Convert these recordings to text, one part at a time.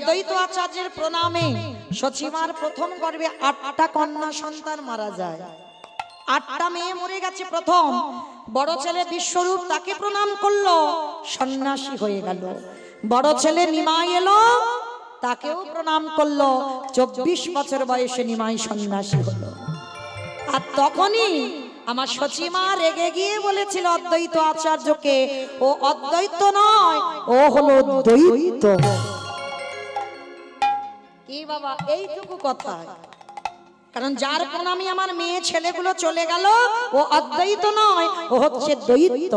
অদ্বৈত আচার্যের প্রণামে সচিমার প্রথম গর্ভে 8টা কন্যা সন্তান মারা যায়। 8টা মেয়ে মরে গেছে। প্রথম বড় ছেলে বিশ্বরূপ, তাকে প্রণাম করলো, সন্ন্যাসী হয়ে গেল। বড় ছেলে নিমাই এলো, তাকেও প্রণাম করলো। 24 বছর বয়সে নিমাই সন্ন্যাসী হলো। আর তখনই আমার সচিমা রেগে গিয়ে বলেছিল অদ্বৈত আচার্যকে, ও অদ্বৈত নয়, ও হলো দ্বৈত। কি বাবা, এইটুকু কথা। কারণ যার প্রণামে আমার মেয়ে ছেলেগুলো চলে গেল, ও অদ্বৈত নয়, ও হচ্ছে দ্বৈত।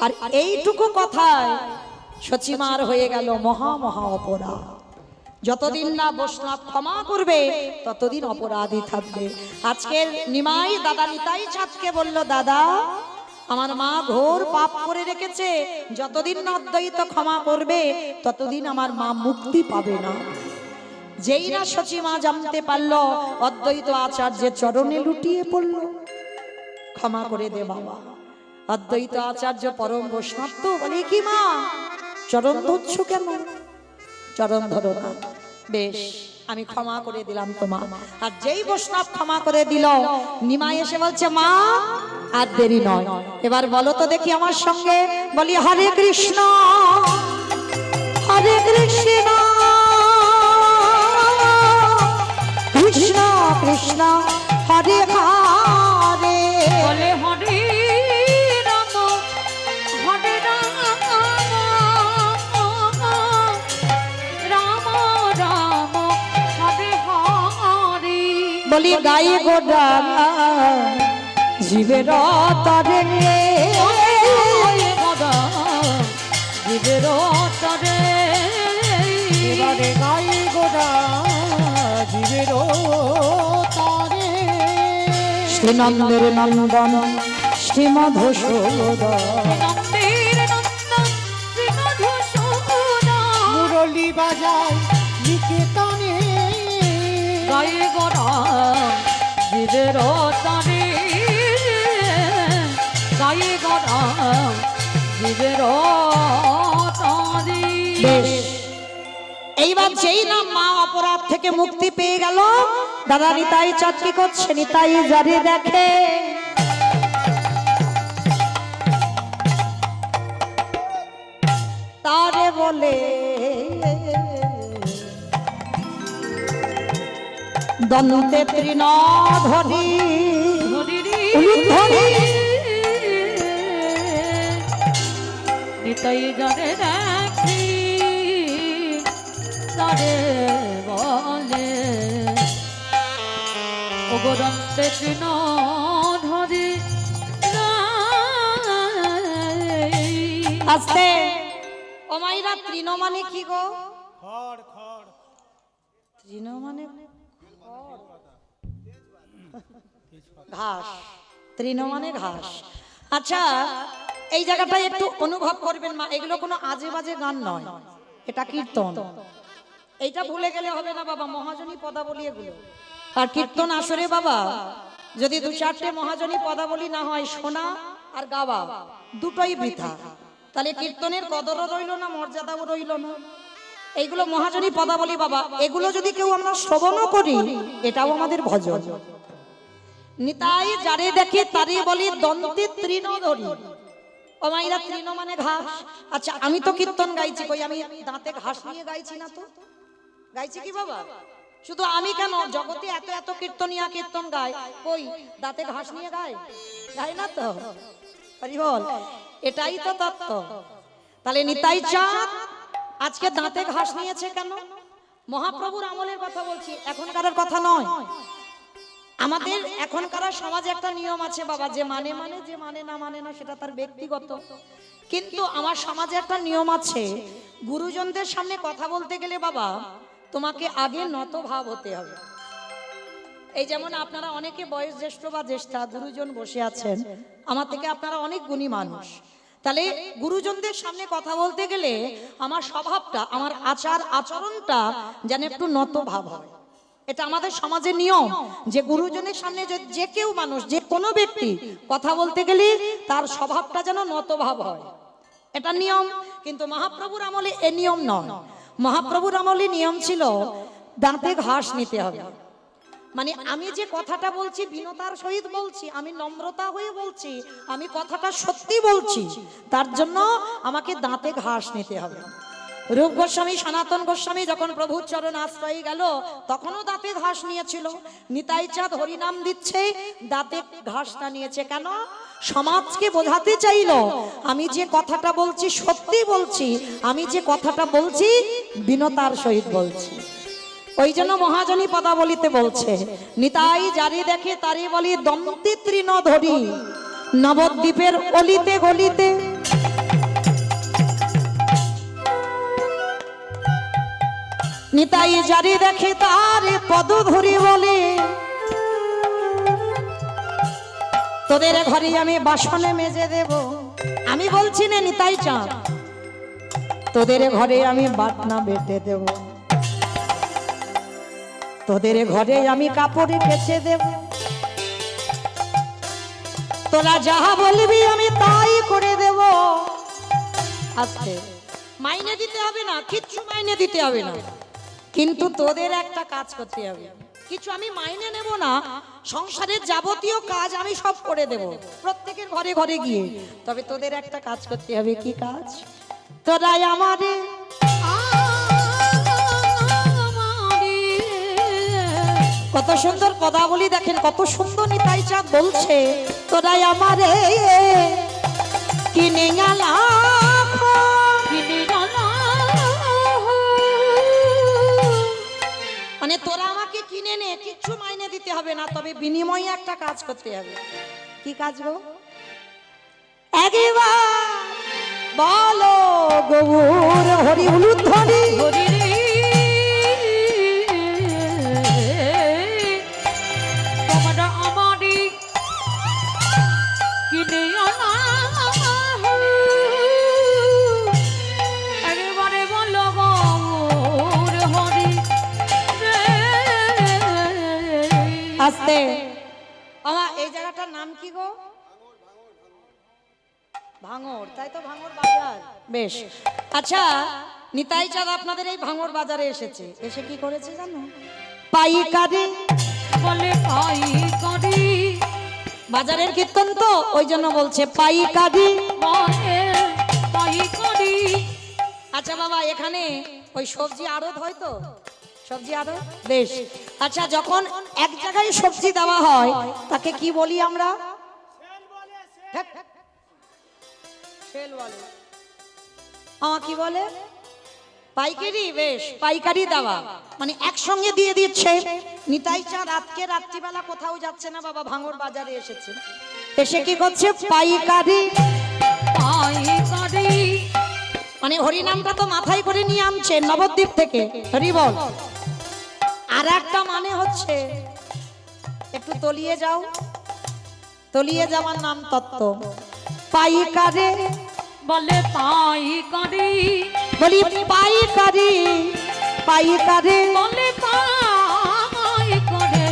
আর এইটুকু কথায় সচিমার হয়ে গেল মহা মহা অপরাধ। যতদিন না বৈষ্ণব ক্ষমা করবে ততদিন অপরাধী থাকবে। আজকের নিমাই দাদা নিতাই চাঁদকে বলল, দাদা আমার মা ঘোর পাপ করে রেখেছে, যতদিন না অদ্বৈত ক্ষমা করবে ততদিন আমার মা মুক্তি পাবে না। যেই না সচিমা জানতে পারলো, অদ্বৈত আচার্যের চরণে লুটিয়ে পড়লো, ক্ষমা করে দে বাবা। অদ্বৈত আচার্য পরম বৈষ্ণব তো বলে, কি মা চরণ ধরছ কেন? চরণ ধরো না, বেশ আমি ক্ষমা করে দিলাম তোমা। আর যেই বৈষ্ণব ক্ষমা করে দিল, নিমাই এসে বলছে, মা আর দেরি নয়, এবার বলো তো দেখি আমার সঙ্গে। বলি, হরে কৃষ্ণ হরে কৃষ্ণ কৃষ্ণ কৃষ্ণ হরে হরে। বলে হরে রাম হরে রাম রাম রাম হরে হরে। বলি, গাই গোডা জীবের তরে, জীবের তরে, এবারে গাই গোডা জীবের তরে। শ্রীনন্দের নন্দন শ্রীমধুসূদন, নন্দের নন্দন শ্রীমধুসূদন, মুরলী বাজায় নিকেতনে। গায়ে গড়া জীবের তরে, গায়ে গড়া জীবের তরে। এইবার যেই না মা অপরাধ থেকে মুক্তি পেয়ে গেল, দাদা নিতাই চাঁদ কি করছে, নিতাই যারে দেখে তারে বলে, দন্তে তৃণ ধরি ধরি নিতাই জানে দেখি তারে বলে, ওগরন্তে তৃণ ধরি। আস্তে ও মাইরা, তৃণ মানে কি গো? খড় খড় তৃণ মানে ঘাস, তৃণ মানে ঘাস। আচ্ছা, এই জায়গাটা একটু অনুভব করবেন মা, এগুলো কোনো আজে বাজে গান নয়, এটা কীর্তন। এইটা ভুলে গেলে হবে না বাবা, মহাজনী পদাবলী এগুলো। আর কীর্তন আসরে বাবা যদি 2-4টে মহাজনী পদাবলী না হয়, শোনা আর গাওয়া দুটোই বৃথা। তাহলে কীর্তনের কদরও রইল না, মর্যাদাও রইল না। এইগুলো মহাজনী পদাবলী বাবা, এগুলো যদি কেউ আমরা শ্রবণও করি, এটাও আমাদের ভজন। নিতাই যারে দেখে তারে বলি, দন্তে তৃণ ধরি। ও মাইরা, তৃণ মানে ঘাস। আচ্ছা, আমি তো কীর্তন গাইছি, কই আমি দাঁতে ঘাস নিয়ে গাইছি না তো? গাইছি কি বাবা? শুধু আমি কেন, জগতে এত এত কীর্তনিয়া কীর্তন গায়, কই দাঁতে ঘাস নিয়ে গায়? গায় না তো। হরি বল, এটাই তো তত্ত্ব। তাহলে নিতাই চাঁদ আজকে দাঁতে ঘাস নিয়েছে কেন? মহাপ্রভুর আমলের কথা বলছি, এখনকার কথা নয়। আমাদের এখনকার সমাজে একটা নিয়ম আছে বাবা, যে মানে মানে, যে মানে না সেটা তার ব্যক্তিগত। কিন্তু আমার সমাজে একটা নিয়ম আছে, গুরুজনদের সামনে কথা বলতে গেলে বাবা তোমাকে আগে নত ভাব হতে হবে। এই যেমন আপনারা অনেকে বয়স জ্যেষ্ঠ বা জ্যেষ্ঠা গুরুজন বসে আছেন, আমার থেকে আপনারা অনেক গুণী মানুষ। তাহলে গুরুজনদের সামনে কথা বলতে গেলে আমার স্বভাবটা, আমার আচার আচরণটা যেন একটু নত ভাব হয়। এটা আমাদের সমাজের নিয়ম, যে গুরুজনের সামনে যে কেউ মানুষ, যে কোনো ব্যক্তি কথা বলতে গেলে তার স্বভাবটা যেন নত ভাব হয়, এটা নিয়ম। কিন্তু মহাপ্রভুর আমলে এ নিয়ম নয়। মহাপ্রভুর আমলে নিয়ম ছিল দাঁতে ঘাস নিতে হবে। মানে আমি যে কথাটা বলছি বিনতার সহিত বলছি, আমি নম্রতা হয়ে বলছি, আমি কথাটা সত্যি বলছি, তার জন্য আমাকে দাঁতে ঘাস নিতে হবে। রূপ গোস্বামী সনাতন গোস্বামী যখন প্রভুর চরণ আশ্রয়ে গেল তখনও দাঁতে ঘাস নিয়েছিল। নিতাই চাঁদ হরিনাম দিচ্ছে, দাঁতে ঘাসটা নিয়েছে কেন? সমাজকে বোঝাতে চাইল আমি যে কথাটা বলছি সত্যি বলছি, আমি যে কথাটা বলছি বিনতার সহিত বলছি। ওই জন্য মহাজনী পদাবলিতে বলছে, নিতাই যারি দেখে তারি বলি দন্তি তৃণ ধরি, নবদ্বীপের অলিতে গলিতে। নিতাই যারি দেখে তার পদ ধরি বলে, তোদের ঘরে আমি বাসনে মেজে দেব। আমি বলছি না নিতাই চাঁদ, তোদের ঘরে আমি বাটনা বেটে দেব, তোদের ঘরে আমি কাপড়ে কেচে দেব, তোরা যাহা বলবি আমি তাই করে দেব। আজকে মাইনে দিতে হবে না, কিচ্ছু মাইনে দিতে হবে না, কিন্তু তোদের একটা কাজ করতে হবে। কিছু আমি মাইনে নেব না, সংসারের যাবতীয় কাজ আমি সব করে দেব প্রত্যেকের ঘরে ঘরে গিয়ে। তবে তোদের একটা কাজ করতে হবে। কি কাজ? তোরাই আমারে কত সুন্দর পদাবলী দেখেন, কত সুন্দর নিতাই চাঁদ বলছে, তোরাই আমারে কিনে গেলা, মানে তোরা আমাকে কিনে নে, কিচ্ছু মাইনে দিতে হবে না, তবে বিনিময়ে একটা কাজ করতে হবে। কি কাজ গো? একবার বলো গৌর হরি উলুধ্বনি, তোমরা আমারই কিনে আনা, একেবারে বলো গৌর হরি। আস্তে আমার এই জায়গাটার নাম কি গো? ভাঙড়, তাই তো? ভাঙড় বাজার। বেশ, আচ্ছা নিতাই চাঁদ আপনাদের এই ভাঙড় বাজারে এসেছে, এসে কি করেছে জানো? পাইকারি বলে পাইকারি, বাজারের কীর্তন তো ওই জন্য বলছে পাইকারি বলে পাইকারি। আচ্ছা বাবা, এখানে ওই সবজি আড়ত হয় তো? সবজি আড়ত। বেশ, আচ্ছা যখন এক জায়গায় সবজি দেওয়া হয় তাকে কি বলি আমরা? হ্যাঁ, সেল বলে। কি বলে? পাইকারি। বেশ, পাইকারি দেওয়া মানে একসঙ্গে দিয়ে দিচ্ছে। নিতাই চাঁদ আজকে রাত্রিবেলা কোথাও যাচ্ছে না বাবা, ভাঙড় বাজারে এসেছে। এসে কি করছে? পাইকারি। পাইকারি মানে হরিনামটা তো মাথায় করে নিয়ে আনছে নবদ্বীপ থেকে, হরি বল। আর একটা মানে হচ্ছে একটু তলিয়ে যাও, তলিয়ে যাওয়ার নাম তত্ত্ব। পাইকারে বলে পাইকারি, বলি পাইকারি, পাইকারে বলে পাইকারি,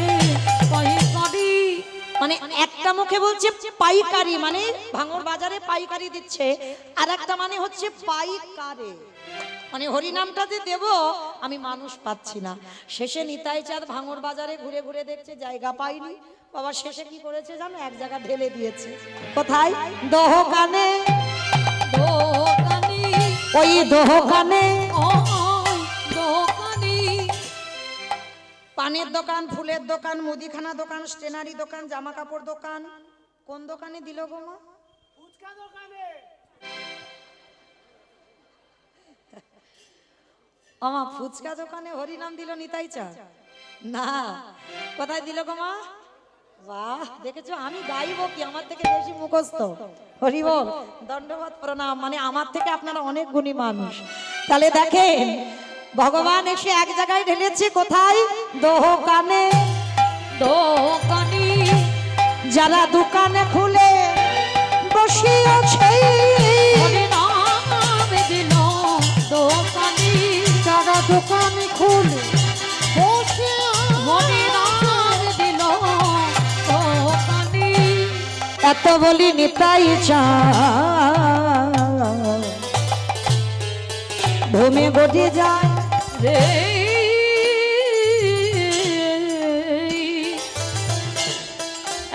পাইকারি। মানে একটা মুখে বলছে পাইকারি মানে ভাঙড় বাজারে পাইকারি দিচ্ছে, আর একটা মানে হচ্ছে পাইকারে মানে হরিনামটাতে দেব আমি মানুষ পাচ্ছি না। শেষে নিতাই চাঁদ ভাঙড় বাজারে ঘুরে ঘুরে দেখছে জায়গা পাইনি বাবা। শেষে কি করেছে জানো? এক জায়গা ঢেলে দিয়েছে। কোথায়? দোকানে। দোকানি, ওই দোকানে ওই দোকানি। পানের দোকান, ফুলের দোকান, মুদিখানা দোকান, স্টেনারি দোকান, জামা কাপড় দোকান। কোন দোকানে দিল গো মা? ফুচকা দোকানে। আমা ফুচকা দোকানে হরিনাম দিল নিতাই চাঁদ? না, কোথায় দিল গো মা? বাহ, দেখেছো আমি গাইবো কি, আমার থেকে বেশি মুখস্থ। হরি বল, দণ্ডবত প্রণাম। মানে আমার থেকে আপনারা অনেক গুণী মানুষ। তাহলে দেখেন ভগবান এসে এক জায়গায় ঢেলেছে। কোথায়? দোকানে। দোকানি যারা দোকানে খুলে বসিয়েছে, হরিনাম দিল দোকানি, যারা দোকানে খুলে বসে হরিনাম দিল দোকানি। এত বলি নিতাই চাঁদ ভূমি গড়ে যায় রে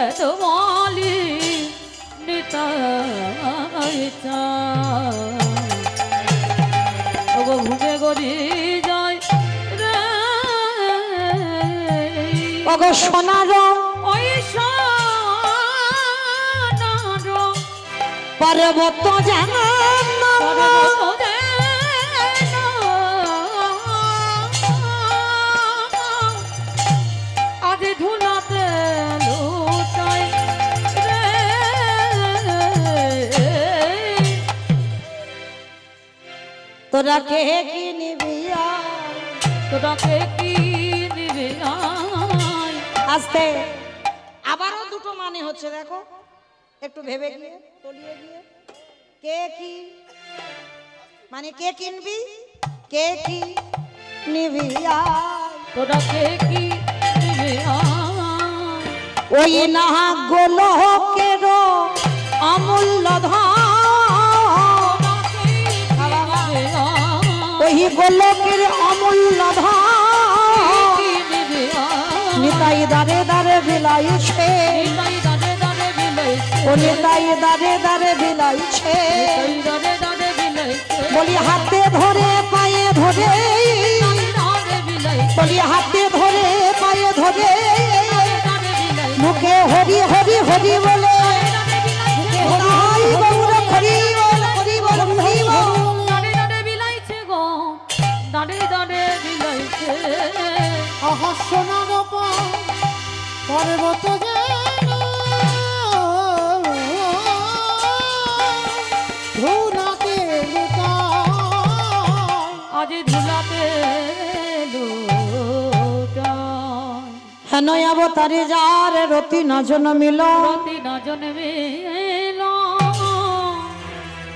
এত বলি নিতাই ওগো ঘুমে গড়ি যায় রে ওগো সোনার ওই সোনার পর্বত জানা পর্বত আজ ধুলাতে লুটাই রে তোরা কে কি নিবি তোরাকে কি নিবে আয় আস্তে আবারও দুটো মানে হচ্ছে দেখো একটু ভেবে গিয়ে তলিয়ে গিয়ে কে কি মানে কে কিনবি কে কি নিবি তোরাকে কি নিবে আয় ওই না গোলকের অমূল্য ধন ওই গোলকের অমূল্য ধন নিতাই দারে দারে বিলাইছে ও নিতাই দারে দারে বিলাইছে বলি হাতে ধরে পায়ে ধরে বলি হাতে ধরে পায়ে ধরে মুখে হরি হরি হরি বলে তাই গৌর হরি বল হরি বল হরি বল আহা সোনার পর্বত ধুলাতে আজ ধুলাতে হেন অবতারে যার রতি না জন্মিল রতি না জন্মিল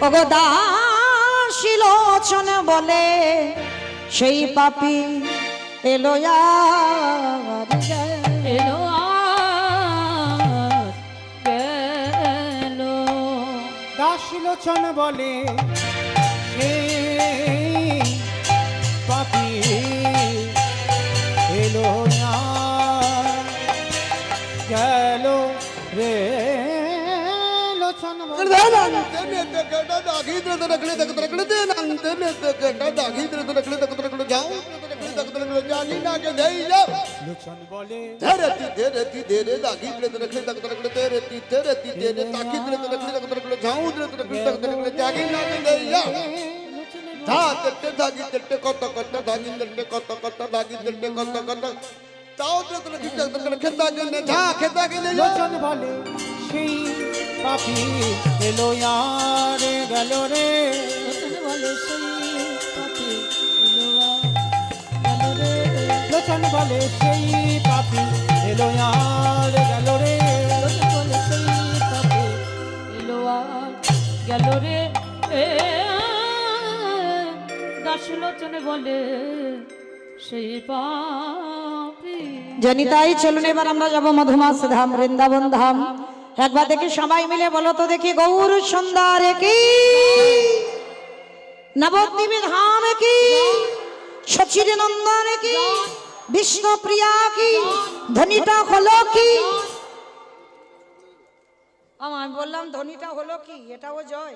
ওগো দাসী লোচন বলে সেই পাপী এলো আর এলো আর গেল দাসলোচন বলে পাপি এলো না গেল রে লোচন বলে লোচন বলে লোচন বলে সেই পাপি এলো আর গেল রে লোচন বলে সেই পাপি এলো আর গেল রে এলো আর গেল রে দাসলোচনে বলে সেই পাপি জানি তাই চলুন এবার আমরা যাবো মধুমাস ধাম বৃন্দাবন ধাম একবার দেখি সবাই মিলে বলো তো দেখি গৌর সুন্দর কি নবদ্বীপে ধাম কি সচির নন্দন কি বিষ্ণু প্রিয়া কি ধ্বনিটা হলো কি আমি বললাম ধ্বনিটা হলো কি এটাও জয়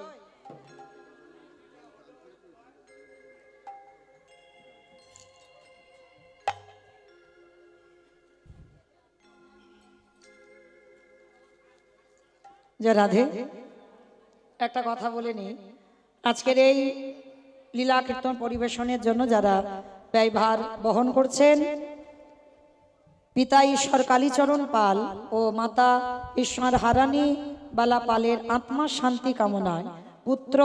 যে রাধে একটা কথা বলে নি আজকের এই লীলা কীর্তন পরিবেশনের জন্য যারা ব্যয়ভার বহন করছেন পিতা ঈশ্বর কালীচরণ পাল ও মাতা ঈশ্বর হারানী বালা পালের আত্মা শান্তি কামনায় পুত্র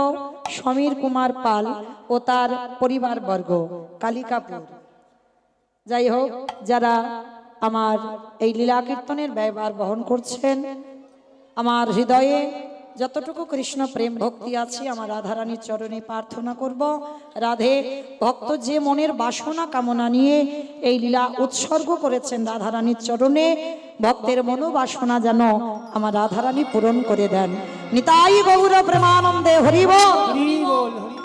সমীর কুমার পাল ও তার পরিবারবর্গ কালিকাপুর যাই হোক যারা আমার এই লীলা কীর্তনের ব্যয়ভার বহন করছেন আমার হৃদয়ে যতটুকু কৃষ্ণ প্রেম ভক্তি আছে আমার রাধারানীর চরণে প্রার্থনা করব রাধে ভক্ত যে মনের বাসনা কামনা নিয়ে এই লীলা উৎসর্গ করেছেন রাধারানীর চরণে ভক্তের মনোবাসনা যেন আমার রাধারানী পূরণ করে দেন নিতাই গৌর প্রেমানন্দে হরি বল হরি বল হরি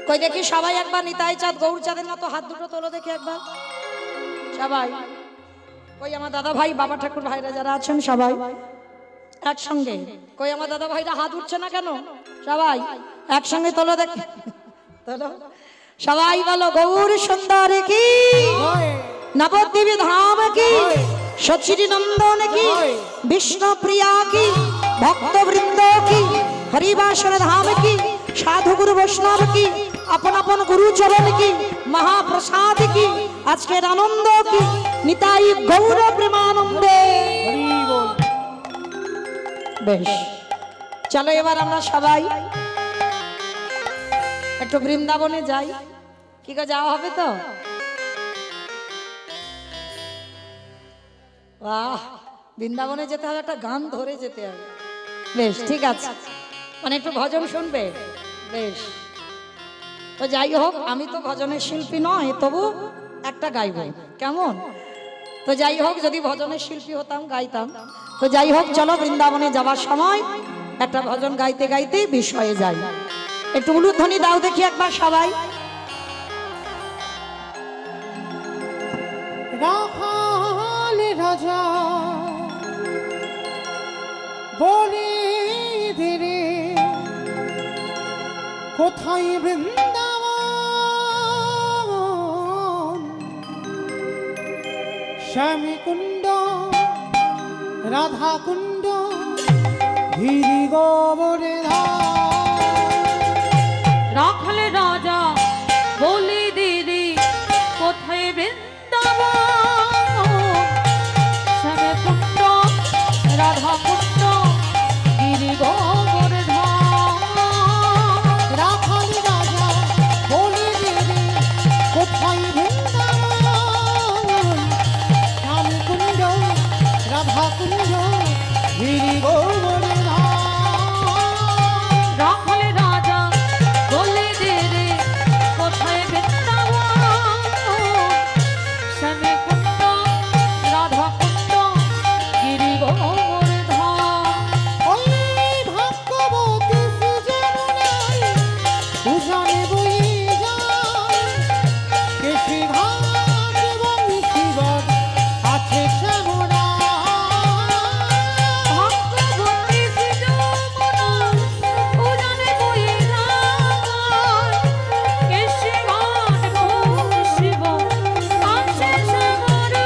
কই দেখি সবাই একবার নিতাই চাঁদ গৌর চাঁদের মতো হাত দুটো তোলো দেখি একবার সবাই। কই আমার দাদা ভাই বাবা ঠাকুর ভাইরা যারা আছেন সবাই একসঙ্গে। কই আমার দাদা ভাইরা হাত উঠছে না কেন? সবাই একসঙ্গে তোলো দেখি, তোলো সবাই বলো গৌর সুন্দর কি, নবদ্বীপ ধাম কি, সচিরি নন্দন কি, বিষ্ণু প্রিয়া কি, ভক্ত বৃন্দ কি, হরিবাসর ধাম কি, সাধু গুরু বৈষ্ণব কি, আপন আপন গুরু চরণ কি, মহাপ্রসাদ কি, আজকের আনন্দ কি, নিতাই গৌর প্রেমানন্দে। হরি বল। বেশ, চলো এবার আমরা সবাই একটু বৃন্দাবনে যাই। কি গো, যাওয়া হবে তো? বাহ, বৃন্দাবনে যেতে হবে, একটা গান ধরে যেতে হবে। বেশ, ঠিক আছে, মানে একটু ভজন শুনবে? বেশ, তো যাই হোক, আমি তো ভজনের শিল্পী নয়, তবু একটা গাইব, কেমন? তো যাই হোক, যদি ভজনের শিল্পী হতাম গাইতাম। তো যাই হোক, চলো বৃন্দাবনে যাওয়ার সময় একটা ভজন গাইতে গাইতে বিষয়ে যাই। একটু উলুধ্বনি দাও দেখি একবার সবাই। রাখাল রাজা বলে ধীরে কোথায় বৃন্দাবন, শ্যামী কুণ্ড রাধা কুণ্ড গিরি গোবরে রাখাল রাজা বলি দিদি কোথায় বৃন্দাবন, শ্যামে কুণ্ড রাধা কুণ্ড গিরি গোবর্ধন। রাখাল রাজা বলে দেবে কোথায় বৃন্দাবন, শ্যামী কুণ্ড রাধা কুণ্ড গিরি গোবর্ধন। রাখাল রাজা বলি দিদি কোথায় বৃন্দাবন, শ্যামে কুণ্ড রাধা কুণ্ড গিরি গোবর্ধন। ওই ভাগ্যবতী সুজনায় উজানে বয়ে যায়, কেশী ঘাট এবং শিবর আছে শ্যামরা। ভক্তবতী সুজমনা উজানে বয়ে যায়, কেশী ঘাট এবং শিব আছে শ্যামরা।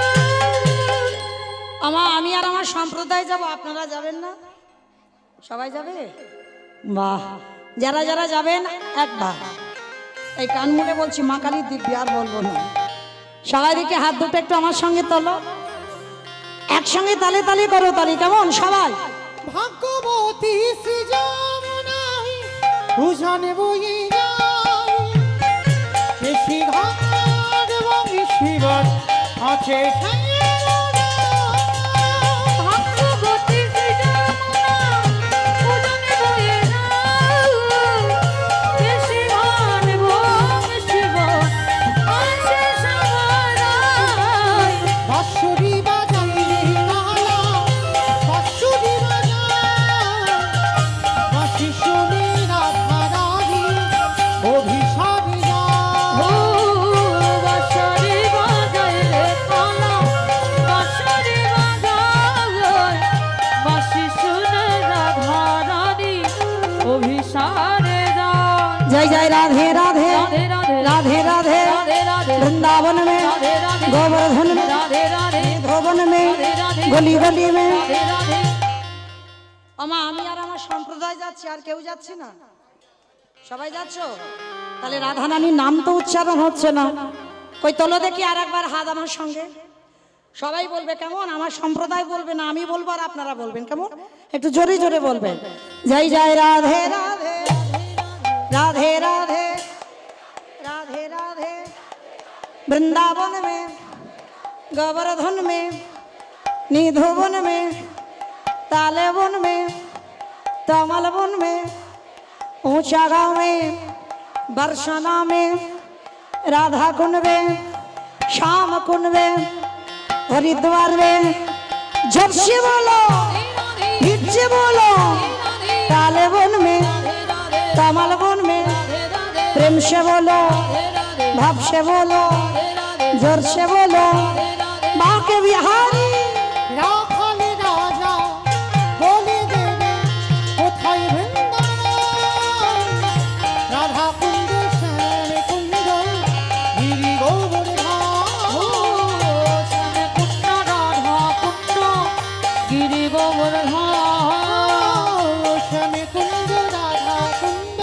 আমি আর আমার সম্প্রদায় যাব, আপনারা যাবেন না? সবাই যাবে? বাহ, যারা যারা যাবেন একবার এই কান মুলে বলছি, মা কালীর দিব্যি, আর বলবো না। সবাই দিকে হাত দুটো একটু আমার সঙ্গে তোলো, একসঙ্গে তালে তালে করো তালি, কেমন সবাই? ভাগ্যবতী সুজনায় উজানে বয়ে যায়, কেশী ঘাট এবং শিবর আছে শ্যামরা। ভক্তবতী সুজমনা উজানে বয়ে যায়, কেশী ঘাট এবং শিব আছে শ্যামরা। বাঁশুরি বাজাই রে কালা, বাঁশুরি বাজাই, বাঁশি শুনে রাধা রানী অভিসারী যায়। ও বাঁশরি বাজায় রে কালা, বাঁশরি বাজায়, বাঁশি শুনে রাধা রানী অভিসারে যায়। জয় জয় রাধে রাধে রাধে রাধে রাধে রাধে রাধে রাধে वृंदावन में राधे राधे गोवर्धन में राधे राधे भवन में राधे राधे गली गली में। राधे राधे। আমা আমি আর আমার সম্প্রদায় যাচ্ছি, আর কেউ যাচ্ছে না? সবাই যাচ্ছো? তাহলে রাধা রানীর নাম তো উচ্চারণ হচ্ছে না। কই তোলো দেখি আর একবার হাত আমার সঙ্গে। সবাই বলবে, কেমন? আমার সম্প্রদায় বলবে না, আমি বলবো আর আপনারা বলবেন, কেমন? একটু জোরে জোরে বলবেন। জয় জয় রাধে রাধে রাধে রাধে राधे राधे वृंदावन में गोवर्धन में निधुवन में तालेवन में तमलवन में ऊंचा गांव में बरसाना में राधा कुंड में श्याम कुंड में हरिद्वार में जब से बोलो हिट से बोलो तालेवन में तमलवन में प्रेम से बोलो भाव से बोलो जोर से बोलो माँ के बिहारी রাখালে রাজা বলে দেবে কোথায় বৃন্দাবন রাধা কুন্দ শ্যাম কুন্দ গিরি গোবরে শ্যামে কুণ্ড রাধা কুণ্ড গিরি শ্যামে কুন্দ রাধা কুন্দ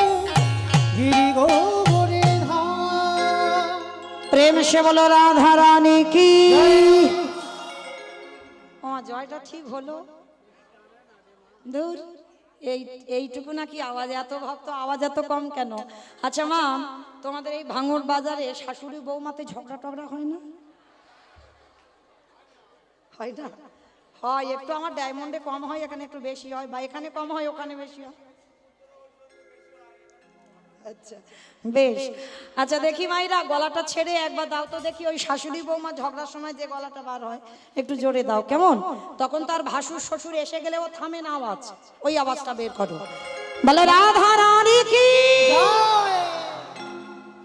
গিরি গোবরে प्रेम से बोलो राधा रानी की জয়টা ঠিক হলো দূর এইটুকু নাকি আওয়াজ এত ভক্ত আওয়াজ এত কম কেন আচ্ছা মা তোমাদের এই ভাঙড় বাজারে শাশুড়ি বৌমাতে ঝগড়া টগড়া হয় না হয় না হয় একটু আমার ডায়মন্ডে কম হয় এখানে একটু বেশি হয় বা এখানে কম হয় ওখানে বেশি হয় আচ্ছা বেশ আচ্ছা দেখি মাইরা গলাটা ছেড়ে একবার দাও তো দেখি ওই শাশুড়ি বৌমা ঝগড়ার সময় যে গলাটা বার হয় একটু জোরে দাও কেমন তখন তার ভাসুর শ্বশুর এসে গেলে ও থামে না আওয়াজ ওই আওয়াজটা বের করো বলে রাধা রানী কি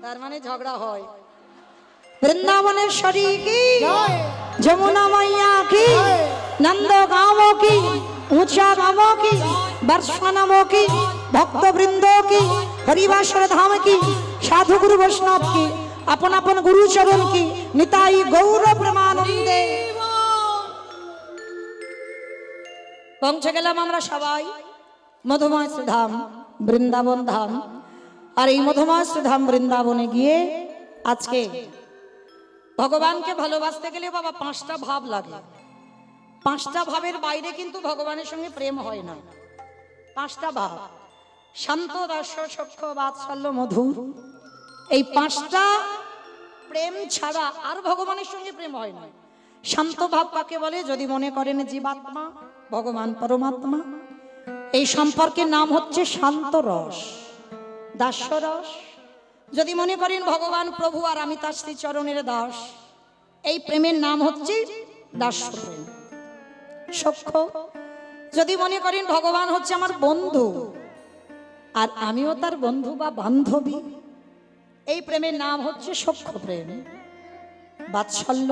তার মানে ঝগড়া হয় বৃন্দাবনেশ্বরী কি যমুনা মাইয়া কি নন্দ গাঁवो की ऊंचा गाँवों की वर्षा नामों की भक्त वृंदों की हरिवासर धाम की साधु गुरु वैष्णव की अपन अपन गुरु चरण की निताई गौर प्रेमानंदे পৌঁছে গেলাম আমরা সবাই মধুময় শ্রীধাম বৃন্দাবন ধাম আর এই মধুময় শ্রীধাম বৃন্দাবনে গিয়ে আজকে ভগবানকে ভালোবাসতে গেলে বাবা পাঁচটা ভাব লাগে পাঁচটা ভাবের বাইরে কিন্তু ভগবানের সঙ্গে প্রেম হয় না পাঁচটা ভাব শান্ত দাস্য সখ্য বাৎসল্য মধুর এই পাঁচটা প্রেম ছাড়া আর ভগবানের সঙ্গে প্রেম হয় না শান্ত ভাব কাকে বলে যদি মনে করেন জীবাত্মা ভগবান পরমাত্মা এই সম্পর্কের নাম হচ্ছে শান্ত রস দাস্য রস যদি মনে করেন ভগবান প্রভু আর আমি তার শ্রী চরণের দাস এই প্রেমের নাম হচ্ছে দাস্য প্রেম সখ্য যদি মনে করেন ভগবান হচ্ছে আমার বন্ধু আর আমিও তার বন্ধু বা বান্ধবী এই প্রেমের নাম হচ্ছে সখ্য প্রেম বাৎসল্য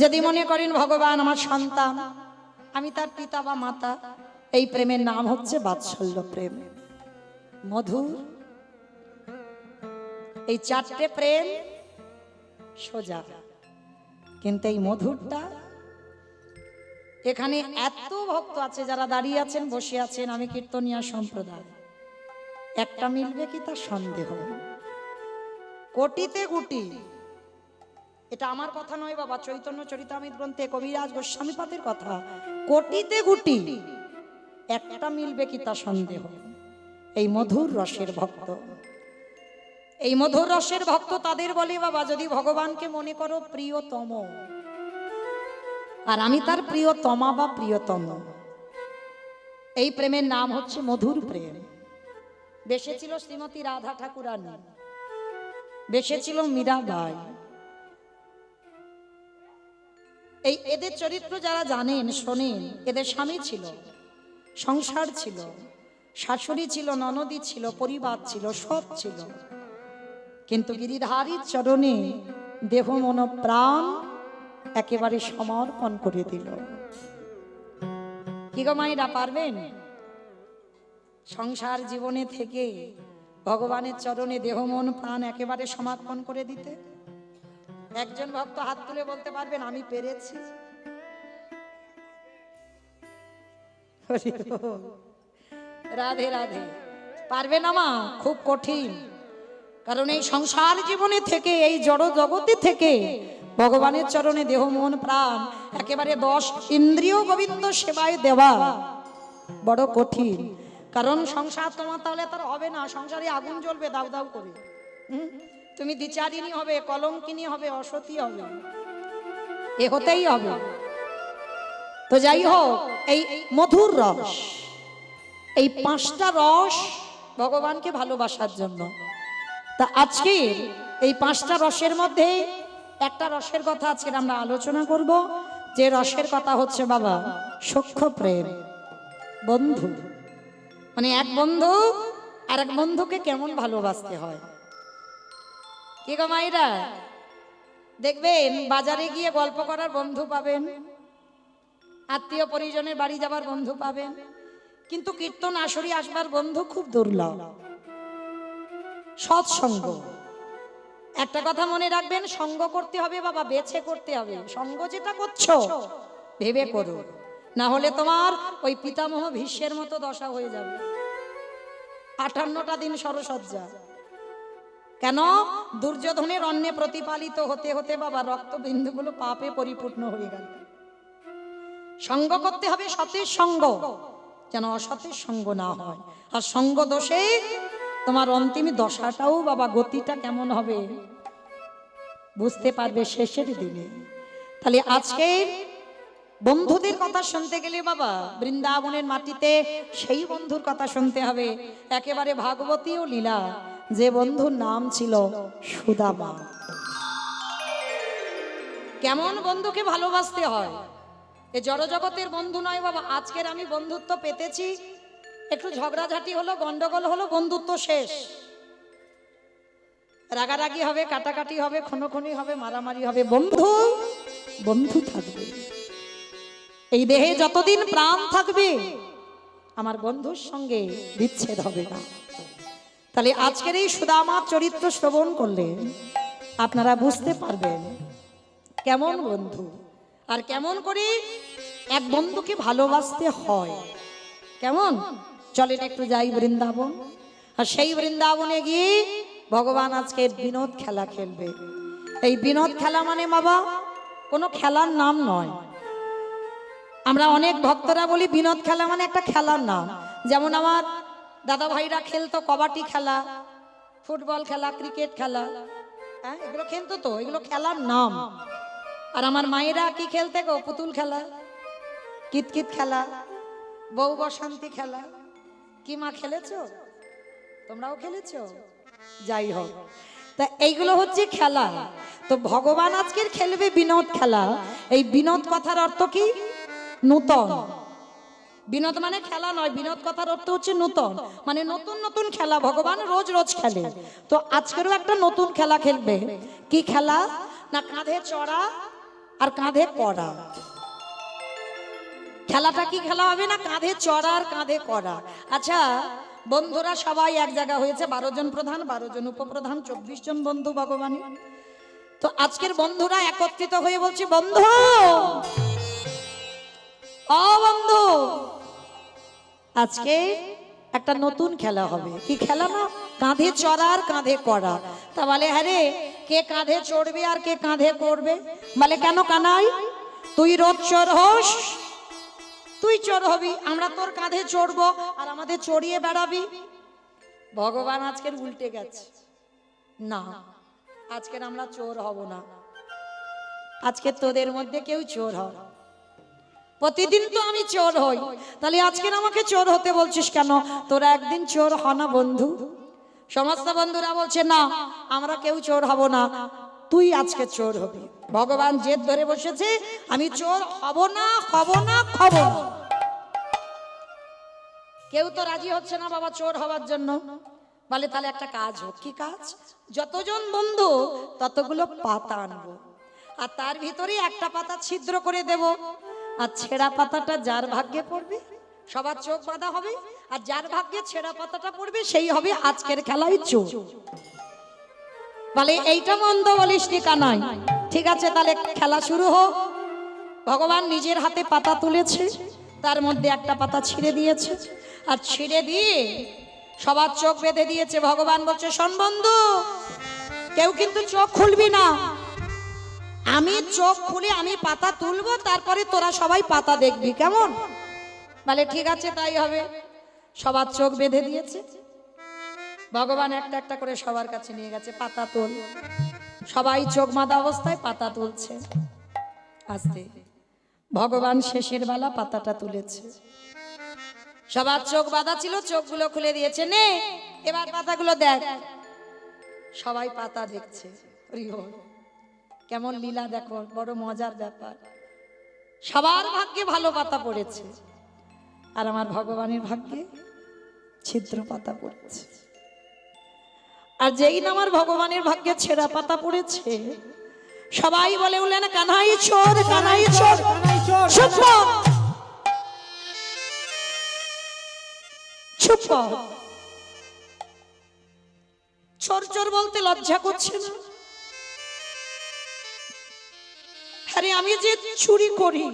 যদি মনে করেন ভগবান আমার সন্তান আমি তার পিতা বা মাতা এই প্রেমের নাম হচ্ছে বাৎসল্য প্রেম মধুর এই চারটে প্রেম সোজা কিন্তু এই মধুরটা এখানে এত ভক্ত আছে যারা দাঁড়িয়ে আছেন বসে আছেন আমি কীর্তনিয়া সম্প্রদায় একটা মিলবে কি তার সন্দেহ কোটিতে গুটি এটা আমার কথা নয় বাবা চৈতন্য চরিতামৃত গ্রন্থে কবিরাজ গোস্বামীপাদের কথা কোটিতে গুটি একটা মিলবে কি তা সন্দেহ এই মধুর রসের ভক্ত এই মধুর রসের ভক্ত তাদের বলে বাবা যদি ভগবানকে মনে করো প্রিয়তম আর আমি তার প্রিয়তমা বা প্রিয়তম এই প্রেমের নাম হচ্ছে মধুর প্রেম বেশে ছিল শ্রীমতী রাধা ঠাকুরানী বেশে ছিল মীরাবাই এই এদের চরিত্র যারা জানেন শোনেন এদের স্বামী ছিল সংসার ছিল শাশুড়ি ছিল ননদী ছিল পরিবার ছিল সব ছিল কিন্তু গিরিধারীর চরণে দেহ মন প্রাণ একেবারে সমর্পণ করে দিল কি গো মায়েরা পারবেন সংসার জীবনে থেকে ভগবানের চরণে দেহ মন প্রাণ একেবারে সমর্পণ করে দিতে একজন ভক্ত হাত তুলে বলতে পারবেন আমি পেরেছি রাধে রাধে পারবে না মা খুব কঠিন কারণ এই সংসার জীবনে থেকে এই জড় জগতে থেকে ভগবানের চরণে দেহ মন প্রাণ একেবারে 10 ইন্দ্রিয় গোবিন্দ সেবায় দেওয়া বড় কঠিন কারণ সংসার তোমার তাহলে তার হবে না সংসারে আগুন জ্বলবে দাউ দাউ করে তুমি দ্বিচারিণী হবে কলঙ্কিনী হবে অসতী হবে এ হতেই হবে তো যাই হোক এই মধুর রস এই 5টা রস ভগবানকে ভালোবাসার জন্য তা আজকে এই 5টা রসের মধ্যে একটা রসের কথা আজকে আমরা আলোচনা করব যে রসের কথা হচ্ছে বাবা সখ্য প্রেম বন্ধু মানে এক বন্ধু আর এক বন্ধুকে কেমন ভালোবাসতে হয়। কি গো মাইরা, দেখবেন বাজারে গিয়ে গল্প করার বন্ধু পাবেন, আত্মীয় পরিজনের বাড়ি যাবার বন্ধু পাবেন, কিন্তু কীর্তন আসরে আসবার বন্ধু খুব দুর্লভ। সৎসঙ্গ, একটা কথা মনে রাখবেন, সঙ্গ করতে হবে বাবা, বেছে করতে হবে। সঙ্গ যেটা করছো ভেবে করো, না হলে তোমার ওই পিতামহ ভীষ্মের মতো দশা হয়ে যাবে। 58টা দিন সরসজ্জা। কেন? দুর্যোধনের অন্নে প্রতিপালিত হতে হতে বাবা রক্তবিন্দুগুলো পাপে পরিপূর্ণ হয়ে গেল। সঙ্গ করতে হবে, সতের সঙ্গ, যেন অসতের সঙ্গ না হয়। আর সঙ্গ দোষে তোমার অন্তিম দশাটাও বাবা, গতিটা কেমন হবে বুঝতে পারবে শেষের দিনে। তাহলে আজকে বন্ধুদের কথা শুনতে গেলে বাবা, বৃন্দাবনের মাটিতে সেই বন্ধুর কথা শুনতে হবে, একেবারে ভাগবতী ও লীলা, যে বন্ধুর নাম ছিল সুদামা। কেমন বন্ধুকে ভালোবাসতে হয়, এ জড়জগতের বন্ধু নয় বাবা। আজকের আমি বন্ধুত্ব পেতেছি, একটু ঝগড়াঝাটি হলো, গন্ডগোল হলো, বন্ধুত্ব শেষ। রাগারাগি হবে, কাটাকাটি হবে, খুনোখুনি হবে, মারামারি হবে, বন্ধু বন্ধু থাকবে। এই দেহে যতদিন প্রাণ থাকবে আমার বন্ধুর সঙ্গে বিচ্ছেদ হবে না। তাহলে আজকের এই সুদামার চরিত্র শ্রবণ করলে আপনারা বুঝতে পারবেন কেমন বন্ধু, আর কেমন করে এক বন্ধুকে ভালোবাসতে হয়। কেমন? চলেন একটু যাই বৃন্দাবন, আর সেই বৃন্দাবনে গিয়ে ভগবান আজকে বিনোদ খেলা খেলবে। এই বিনোদ খেলা মানে বাবা কোনো খেলার নাম নয়। আমরা অনেক ভক্তরা বলি বিনোদ খেলা মানে একটা খেলার নাম। যেমন আমার দাদা ভাইরা খেলতো কবাডি খেলা, ফুটবল খেলা, ক্রিকেট খেলা, হ্যাঁ এগুলো খেলতো, তো এগুলো খেলার নাম। আর আমার মায়েরা কি খেলতে গো? পুতুল খেলা, কিতকিত খেলা, বউ বসন্তী খেলা। কি মা খেলেছো? তোমরাও খেলেছো? যাই হোক, তা এইগুলো হচ্ছে খেলা। তো ভগবান আজকের খেলবে বিনোদ খেলা। এই বিনোদ কথার অর্থ কি? নূতন। বিনোদ মানে খেলা নয়, বিনোদ কথার অর্থ হচ্ছে নূতন, মানে নতুন নতুন খেলা ভগবান রোজ রোজ খেলে। তো আজকেরও একটা নতুন খেলা খেলবে। কি খেলা? না কাঁধে চড়া আর কাঁধে কড়া। খেলাটা কি খেলা হবে? না কাঁধে চড়া আর কাঁধে কড়া। আচ্ছা বন্ধুরা সবাই এক জায়গা হয়েছে, 12 জন প্রধান, 12 জন উপপ্রধান, 24 জন বন্ধু ভগবানী। তো আজকের বন্ধুরা একত্রিত হয়ে বলছে, বন্ধু ও বন্ধু, আজকে একটা নতুন খেলা হবে। কি খেলা? না কাঁধে চড়া আর কাঁধে কড়া। তা বলে হ্যাঁ রে, কে কাঁধে চড়বে আর কে কাঁধে করবে? বলে কেন কানাই, তুই রোজ চোর হোস, তুই চোর হবি, আমরা তোর কাঁধে চড়বো আর আমাদের চড়িয়ে বেড়াবি। ভগবান আজকের উল্টে গেছে, না আজকের আমরা চোর হব না, আজকে তোদের মধ্যে কেউ চোর হয়। প্রতিদিন তো আমি চোর হই, তাহলে আজকের আমাকে চোর হতে বলছিস কেন? তোরা একদিন চোর হ না বন্ধু। সমস্ত বন্ধুরা বলছে না আমরা কেউ চোর হব না, তুই আজকে চোর হবি। ভগবান জেদ ধরে বসেছে, আমি চোর হব না, হব না, হব না। কেউ তো রাজি হচ্ছে না বাবা চোর হওয়ার জন্য। বলে তাহলে একটা কাজ হোক। কি কাজ? যতজন বন্ধু ততগুলো পাতা আনবো, আর তার ভিতরে একটা পাতা ছিদ্র করে দেব, আর ছেঁড়া পাতাটা যার ভাগ্যে পড়বে সবার চোখ বাঁধা হবে, আর যার ভাগ্যে ছেঁড়া পাতাটা পড়বে সেই হবে আজকের খেলায় চোর। বলে এইটা মন্দ বলিস নি কানাই, ঠিক আছে তাহলে খেলা শুরু হোক। ভগবান নিজের হাতে পাতা তুলেছে, তার মধ্যে একটা পাতা ছিঁড়ে দিয়েছে, আর ছিঁড়ে দিয়ে সবার চোখ বেঁধে দিয়েছে। ভগবান বলছে শোন বন্ধু, কেউ কিন্তু চোখ খুলবি না, আমি চোখ খুলে আমি পাতা তুলবো, তারপরে তোরা সবাই পাতা দেখবি, কেমন? বলে ঠিক আছে তাই হবে। সবার চোখ বেঁধে দিয়েছে। ভগবান একটা একটা করে সবার কাছে নিয়ে গেছে, পাতা তোল। সবাই চোখ বাঁধা অবস্থায় পাতা তুলছে। আস্তে ভগবান শেষের বেলা পাতাটা তুলেছে। সবার চোখ বাঁধা ছিল, চোখগুলো খুলে দিয়েছে, নে এবার পাতাগুলো দেখ। সবাই পাতা দেখছে। কেমন লীলা দেখো, বড় মজার ব্যাপার। সবার ভাগ্যে ভালো পাতা পড়েছে, আর আমার ভগবানের ভাগ্যে ছিদ্র পাতা পড়েছে। আর যেই না আমার ভগবানের ভাগ্যে ছেঁড়া পাতা পড়েছে, সবাই বলে উঠলেন কানাই চোর, কানাই চোর। কানাই চোর, চুপ কর, চুপ কর। চোর চোর বলতে লজ্জা করছে না? আরে আমি যে চুরি করি,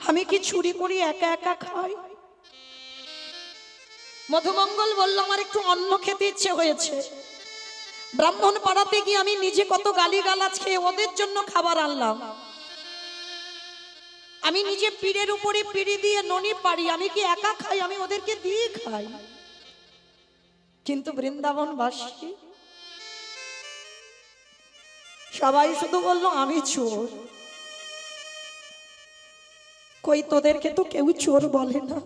আমি কি চুরি করি একা একা খাই? মধুমঙ্গল বলল আমার একটু অন্ন খেতে ইচ্ছে হয়েছে। ব্রাহ্মণ পাড়াতে গিয়ে আমি নিজে কত গালিগালাজ খেয়ে ওদের জন্য খাবার আনলাম। আমি নিজে পীরের উপরে পিড়ি দিয়ে ননি পারি, আমি কি একা খাই? আমি ওদেরকে দিয়ে খাই। কিন্তু বৃন্দাবনবাসী সবাই শুধু বললো আমি চোর। কই তোদেরকে তো কেউ চোর বলে না,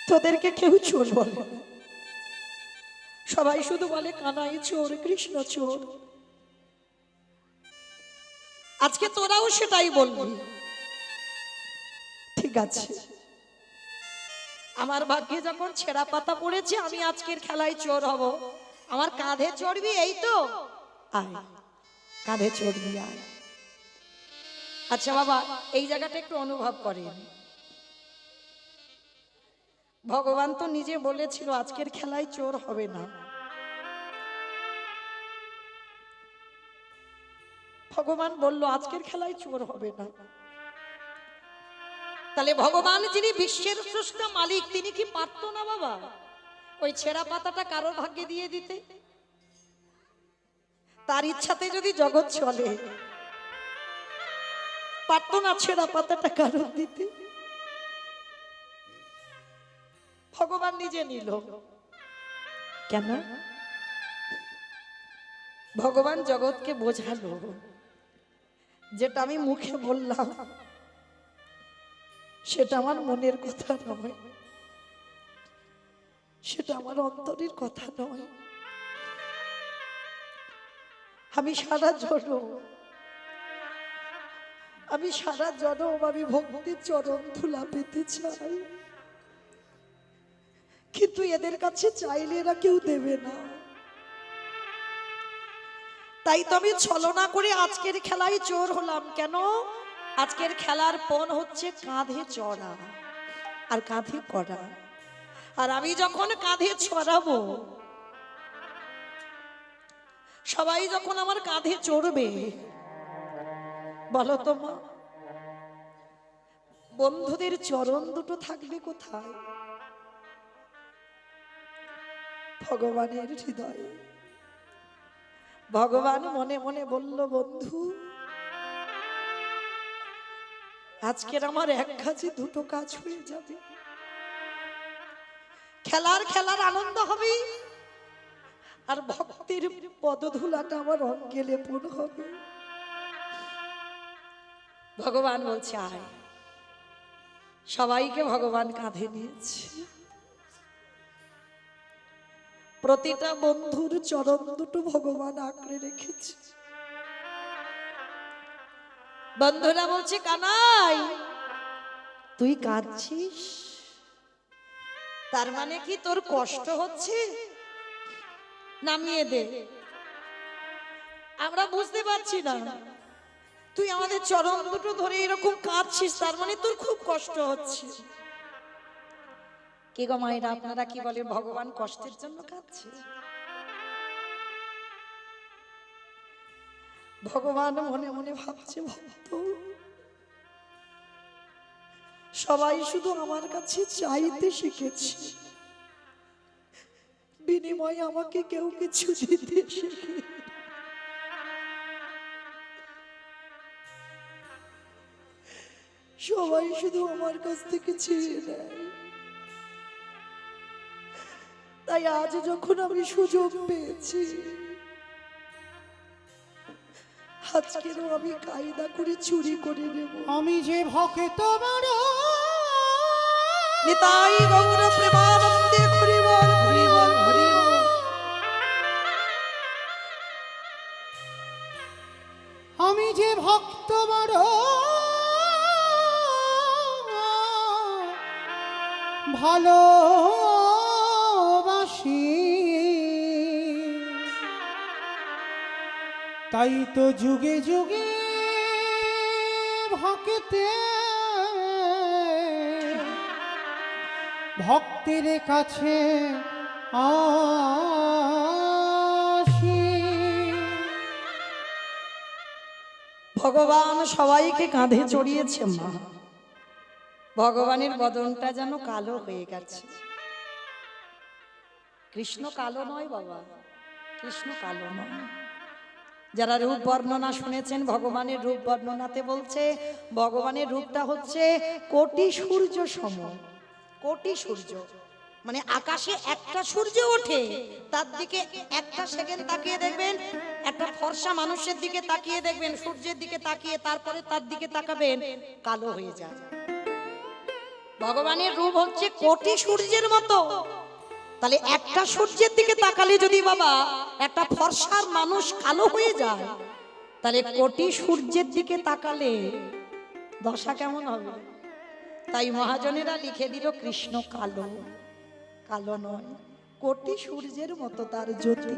তোদেরকে কেউ চোর বলে না। সবাই শুধু বলে কানাই চোর, কৃষ্ণ চোর। আজকে তোরাও সেটাই বলবি, ঠিক আছে। আমার ভাগ্যে যখন ছেঁড়া পাতা পড়েছে, আমি আজকের খেলায় চোর হব। আমার কাঁধে চড়বি, এই তো আয়, কাঁধে চড়বি আয়। আচ্ছা বাবা, এই জায়গাটা একটু অনুভব করেন। ভগবান তো নিজে বলেছিল আজকের খেলায় চোর হবে না। ভগবান বলল আজকের খেলায় চোর হবে না। তাহলে ভগবান যিনি বিশ্বের স্রষ্টা মালিক, তিনি কি পারতো না বাবা ওই ছেঁড়া পাতাটা কারোর ভাগ্যে দিয়ে দিতে? তার ইচ্ছাতে যদি জগৎ চলে, পারতো না ছেঁড়া পাতাটা কারোর দিতে? ভগবান নিজে নিল কেন? ভগবান জগৎকে বোঝালো যেটা আমি মুখে বললাম সেটা আমার মনের কথা নয়, সেটা আমার অন্তরের কথা নয়। আমি সারা জনম আমি ভক্তির চরণ ধুলা পেতে চাই, কিন্তু এদের কাছে চাইলে এরা কেউ দেবে না। তাই তো আমি ছলনা করে আজকের খেলায় চোর হলাম। কেন? আজকের খেলার পণ হচ্ছে কাঁধে চড়া আর কাঁধে করা। আর আমি যখন কাঁধে চড়াবো, সবাই যখন আমার কাঁধে চড়বে, বলো তো মা, বন্ধুদের চরণ দুটো থাকবে কোথায়? ভগবানের হৃদয়ে। ভগবান মনে মনে বলল, বন্ধু আজকের আমার এক কাজে দুটো কাজ হয়ে যাবে। খেলার আনন্দ হবে, আর ভক্তির পদধূলাটা আমার অঙ্গে লেপন হবে। ভগবান বলছে আয়। সবাইকে ভগবান কাঁধে নিয়েছে। প্রতিটা বন্ধুর চরণ দুটো ভগবান আঁকড়ে রেখেছে। বন্ধুরা বলছে কানাই তুই কাঁদছিস, তার মানে কি তোর কষ্ট হচ্ছে? নামিয়ে দে, আমরা বুঝতে পারছি না। তুই আমাদের চরণ দুটো ধরে এরকম কাঁদছিস, তার মানে তোর খুব কষ্ট হচ্ছে। কি গো মায়েরা, আপনারা কি বলেন? ভগবান কষ্টের জন্য কাঁদছে? ভগবান মনে মনে ভাবছে, ভক্ত সবাই শুধু আমার কাছে চাইতে শিখেছে, বিনিময়ে আমাকে কেউ কিছু দিতে শেখে। সবাই শুধু আমার কাছ থেকে চেয়ে নেয়। তাই আজ যখন আমি সুযোগ পেয়েছি, আজকেরও আমি কায়দা করে চুরি করে নেব। আমি যে ভক্ত বড় নিতাই গৌর প্রেমানন্দে হরি বল, হরি বল, হরি বল। আমি যে ভক্ত বড় ভালোবাসি, তাই তো যুগে যুগে ভক্তে ভক্তের কাছে আসি। ভগবান সবাইকে কাঁধে চড়িয়েছে মা, ভগবানের বদনটা যেন কালো হয়ে গেছে। কৃষ্ণ কালো নয় বাবা, কৃষ্ণ কালো নয়। যারা রূপ বর্ণনা শুনেছেন, ভগবানের রূপ বর্ণনাতে বলছে ভগবানের রূপটা হচ্ছে কোটি সূর্য সম। কোটি সূর্য মানে আকাশে একটা সূর্য ওঠে, তার দিকে একটা সেকেন্ড তাকিয়ে দেখবেন, একটা ফর্সা মানুষের দিকে তাকিয়ে দেখবেন, সূর্যের দিকে তাকিয়ে তারপরে তার দিকে তাকাবেন, কালো হয়ে যায়। ভগবানের রূপ হচ্ছে কোটি সূর্যের মতো। তাহলে একটা সূর্যের দিকে তাকালে যদি বাবা একটা ফর্সার মানুষ কালো হয়ে যায়, তাহলে কোটি সূর্যের দিকে তাকালে দশা কেমন হবে? তাই মহাজনেরা লিখে দিল কৃষ্ণ কালো, কালো নয়, কোটি সূর্যের মতো তার জ্যোতি।